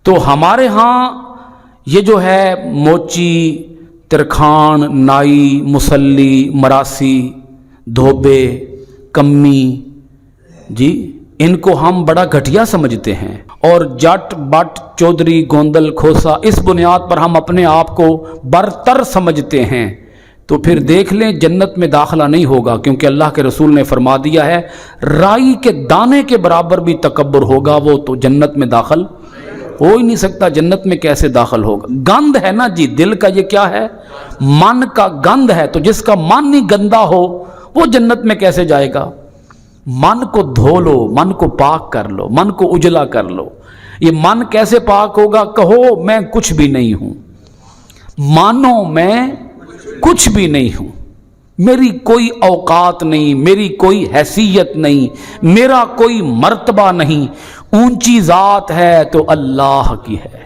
تو ہمارے ہاں یہ جو ہے موچی، ترکھان، نائی، مسلی، مراسی، دھوبے، کمی، جی ان کو ہم بڑا گھٹیا سمجھتے ہیں، اور جٹ، بٹ، چودھری، گوندل، کھوسا، اس بنیاد پر ہم اپنے آپ کو برتر سمجھتے ہیں، تو پھر دیکھ لیں جنت میں داخلہ نہیں ہوگا، کیونکہ اللہ کے رسول نے فرما دیا ہے رائی کے دانے کے برابر بھی تکبر ہوگا وہ تو جنت میں داخل ہو ہی نہیں سکتا۔ جنت میں کیسے داخل ہوگا؟ گند ہے نا جی، دل کا یہ کیا ہے؟ من کا گند ہے، تو جس کا من ہی گندا ہو وہ جنت میں کیسے جائے گا؟ من کو دھو لو، من کو پاک کر لو، من کو اجلا کر لو۔ یہ من کیسے پاک ہوگا؟ کہو میں کچھ بھی نہیں ہوں، مانو میں کچھ بھی نہیں ہوں، میری کوئی اوقات نہیں، میری کوئی حیثیت نہیں، میرا کوئی مرتبہ نہیں، اونچی ذات ہے تو اللہ کی ہے۔